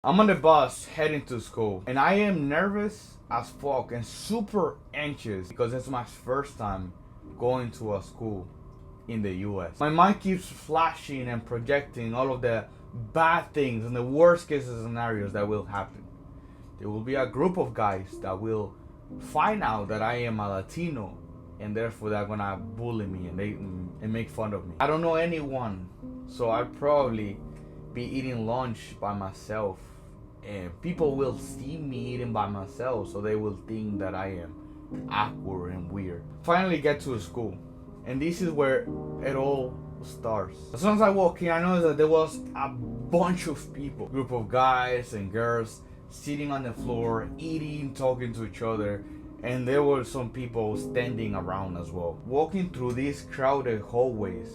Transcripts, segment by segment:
I'm on the bus heading to school, and I am nervous as fuck and super anxious because it's my first time going to a school in the US. My mind keeps flashing and projecting all of the bad things and the worst case scenarios that will happen. There will be a group of guys that will find out that I am a Latino, and therefore they're gonna bully me and make fun of me. I don't know anyone, so I'd probably be eating lunch by myself, and people will see me eating by myself, so they will think that I am awkward and weird. Finally get to school, and this is where it all starts. As soon as I walk in, I noticed that there was a bunch of people, group of guys and girls sitting on the floor, eating, talking to each other, and there were some people standing around as well. Walking through these crowded hallways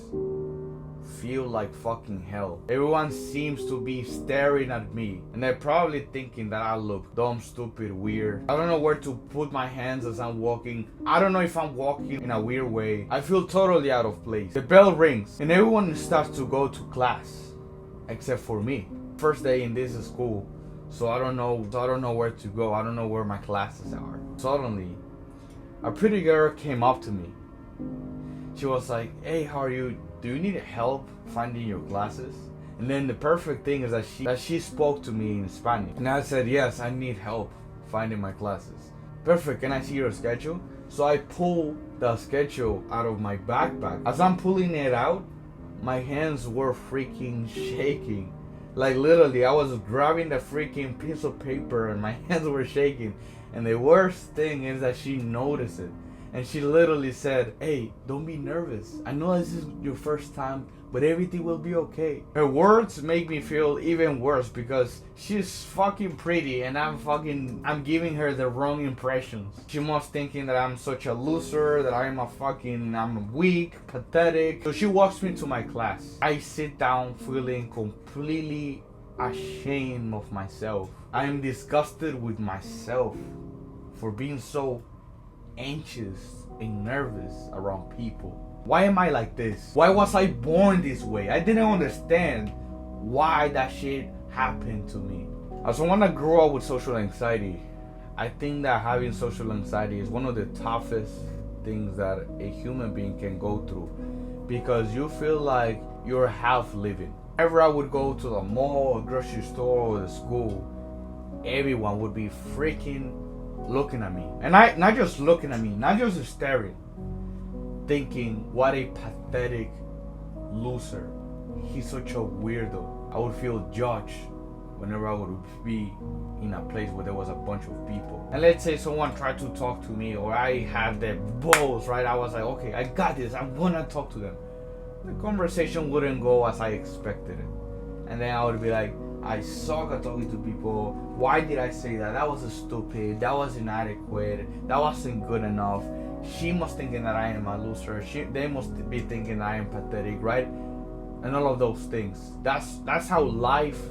feel like fucking hell. Everyone seems to be staring at me, and they're probably thinking that I look dumb, stupid, weird. I don't know where to put my hands as I'm walking. I don't know if I'm walking in a weird way. I feel totally out of place. The bell rings, and everyone starts to go to class, except for me. First day in this school, so I don't know where to go. I don't know where my classes are. Suddenly, a pretty girl came up to me. She was like, "Hey, how are you? Do you need help finding your classes?" And then the perfect thing is that she spoke to me in Spanish. And I said, "Yes, I need help finding my classes." "Perfect, can I see your schedule?" So I pull the schedule out of my backpack. As I'm pulling it out, my hands were freaking shaking. Like literally, I was grabbing the freaking piece of paper and my hands were shaking. And the worst thing is that she noticed it. And she literally said, "Hey, don't be nervous. I know this is your first time, but everything will be okay." Her words make me feel even worse because she's fucking pretty and I'm giving her the wrong impressions. She must thinking that I'm such a loser, that I'm weak, pathetic. So she walks me to my class. I sit down feeling completely ashamed of myself. I am disgusted with myself for being so anxious and nervous around people. Why am I like this? Why was I born this way? I didn't understand why that shit happened to me. As someone that grew up with social anxiety, I think that having social anxiety is one of the toughest things that a human being can go through, because you feel like you're half living. Whenever I would go to the mall, grocery store, or the school, everyone would be freaking looking at me. And not just looking at me, not just staring, thinking, what a pathetic loser. He's such a weirdo. I would feel judged whenever I would be in a place where there was a bunch of people. And let's say someone tried to talk to me, or I had the balls, right? I was like, okay, I got this. I'm gonna talk to them. The conversation wouldn't go as I expected it. And then I would be like, I suck at talking to people. Why did I say that? That was stupid. That was inadequate. That wasn't good enough. She must thinking that I am a loser. They must be thinking I am pathetic, right? And all of those things. That's how life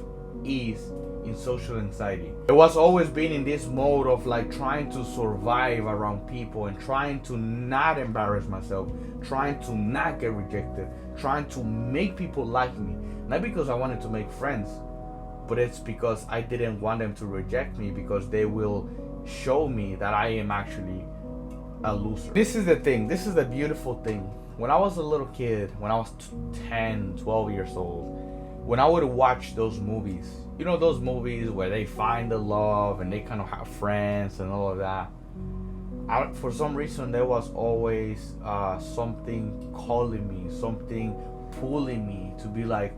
is in social anxiety. It was always been in this mode of like trying to survive around people and trying to not embarrass myself, trying to not get rejected, trying to make people like me. Not because I wanted to make friends, but it's because I didn't want them to reject me, because they will show me that I am actually a loser. This is the thing. This is the beautiful thing. When I was a little kid, when I was 10, 12 years old, when I would watch those movies, you know, those movies where they find the love and they kind of have friends and all of that, for some reason there was always something calling me, something pulling me to be like,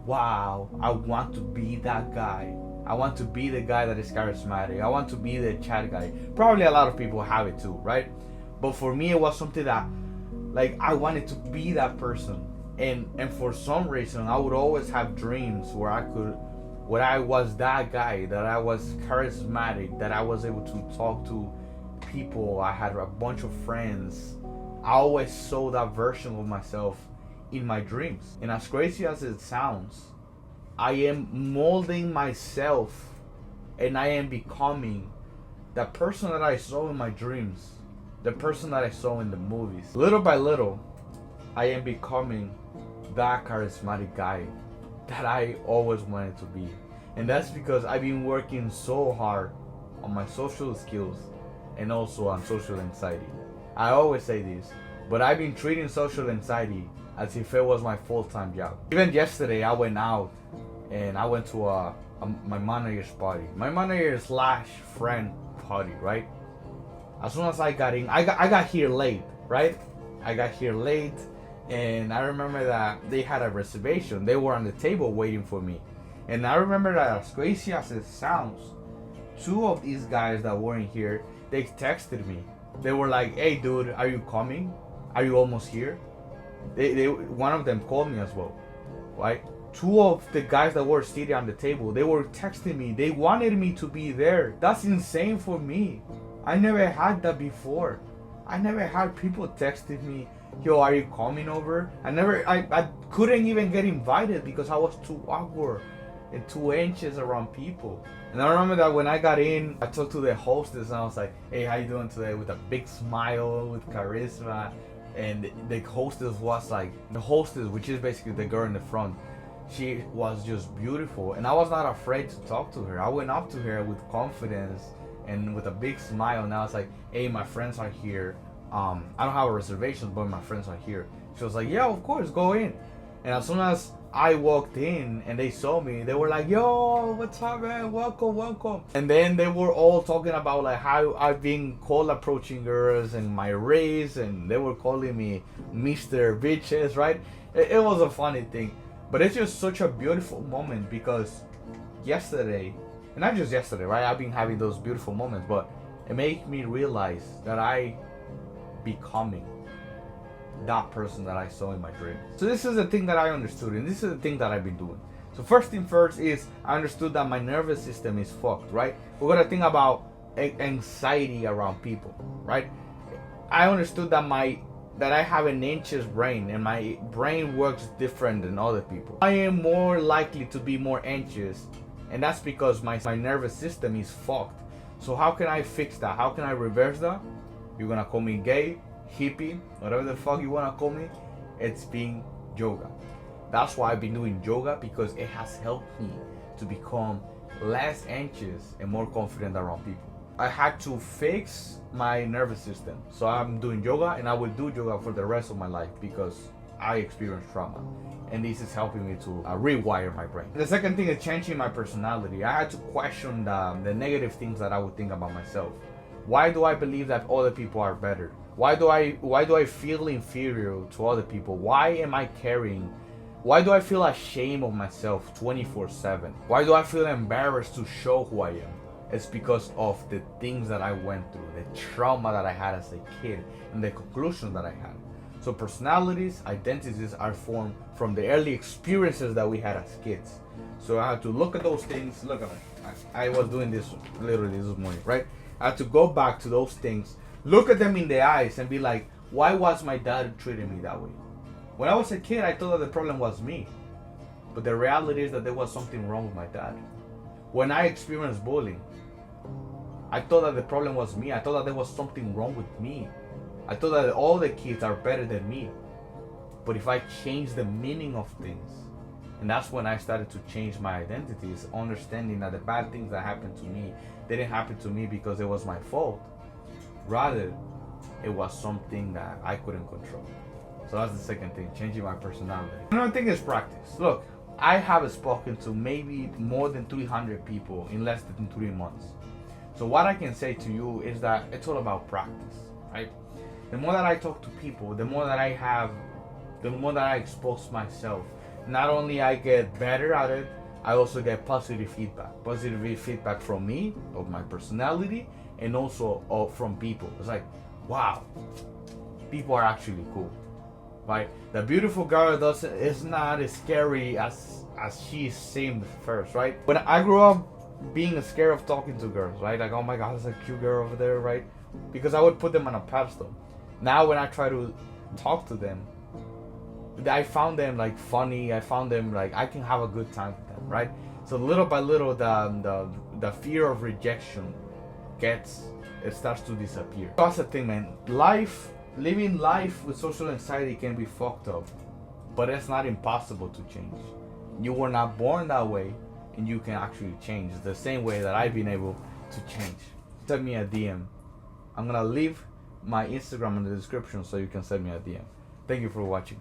wow, I want to be that guy. I want to be the guy that is charismatic. I want to be the chat guy. Probably a lot of people have it too, right? But for me, it was something that, like, I wanted to be that person. And for some reason, I would always have dreams where I was that guy, that I was charismatic, that I was able to talk to people. I had a bunch of friends. I always saw that version of myself in my dreams. And as crazy as it sounds, I am molding myself and I am becoming the person that I saw in my dreams, the person that I saw in the movies. Little by little, I am becoming that charismatic guy that I always wanted to be. And that's because I've been working so hard on my social skills and also on social anxiety. I always say this, but I've been treating social anxiety as if it was my full-time job. Even yesterday, I went out and I went to my manager's party. My manager slash friend party, right? As soon as I got in, I got here late, right? I got here late, and I remember that they had a reservation. They were on the table waiting for me. And I remember that, as crazy as it sounds, two of these guys that weren't here, they texted me. They were like, "Hey dude, are you coming? Are you almost here?" One of them called me as well, right? Two of the guys that were sitting on the table, they were texting me. They wanted me to be there. That's insane for me. I never had that before. I never had people texting me, "Yo, are you coming over?" I couldn't even get invited because I was too awkward and too anxious around people. And I remember that when I got in, I talked to the hostess and I was like, "Hey, how you doing today?" With a big smile, with charisma. And the hostess was like, the hostess, which is basically the girl in the front, she was just beautiful. And I was not afraid to talk to her. I went up to her with confidence and with a big smile. And I was like, "Hey, my friends are here. I don't have a reservation, but my friends are here." She was like, "Yeah, of course, go in." And as soon as I walked in and they saw me, they were like, "Yo, what's up, man? Welcome, welcome." And then they were all talking about like how I've been cold approaching girls and my race, and they were calling me Mr. Bitches, right? It was a funny thing, but it's just such a beautiful moment because yesterday, and not just yesterday, right? I've been having those beautiful moments, but it made me realize that I becoming that person that I saw in my dream. So this is the thing that I understood, and this is the thing that I've been doing. So first thing first is I understood that my nervous system is fucked, right? We're gonna think about anxiety around people, right? I understood that I have an anxious brain and my brain works different than other people. I am more likely to be more anxious, and that's because my nervous system is fucked. So how can I fix that? How can I reverse that? You're gonna call me gay, hippie, whatever the fuck you wanna call me. It's being yoga. That's why I've been doing yoga, because it has helped me to become less anxious and more confident around people. I had to fix my nervous system, so I'm doing yoga, and I will do yoga for the rest of my life because I experienced trauma, and this is helping me to rewire my brain. The second thing is changing my personality. I had to question the negative things that I would think about myself. Why do I believe that other people are better? Why do I feel inferior to other people? Why am I caring? Why do I feel ashamed of myself 24/7? Why do I feel embarrassed to show who I am? It's because of the things that I went through, the trauma that I had as a kid, and the conclusions that I had. So personalities, identities are formed from the early experiences that we had as kids. So I had to look at those things. Look at me. I was doing this literally this morning, right? I had to go back to those things, look at them in the eyes, and be like, why was my dad treating me that way? When I was a kid, I thought that the problem was me. But the reality is that there was something wrong with my dad. When I experienced bullying, I thought that the problem was me. I thought that there was something wrong with me. I thought that all the kids are better than me. But if I change the meaning of things, and that's when I started to change my identities, understanding that the bad things that happened to me didn't happen to me because it was my fault. Rather, it was something that I couldn't control. So that's the second thing, changing my personality. Another thing is practice. Look, I have spoken to maybe more than 300 people in less than 3 months. So what I can say to you is that it's all about practice, right? The more that I talk to people, the more that I expose myself, not only I get better at it, I also get positive feedback. Positive feedback from me, of my personality, and also from people. It's like, wow, people are actually cool, right? The beautiful girl is not as scary as she seemed first, right? When I grew up being scared of talking to girls, right? Like, oh my god, there's a cute girl over there, right? Because I would put them on a pedestal. Now when I try to talk to them, I found them like funny. I found them like I can have a good time with them, right? So little by little, the fear of rejection starts to disappear. That's the thing, man. Living life with social anxiety can be fucked up, but it's not impossible to change. You were not born that way, and you can actually change the same way that I've been able to change. Send me a DM. I'm gonna leave my Instagram in the description so you can send me a DM. Thank you for watching.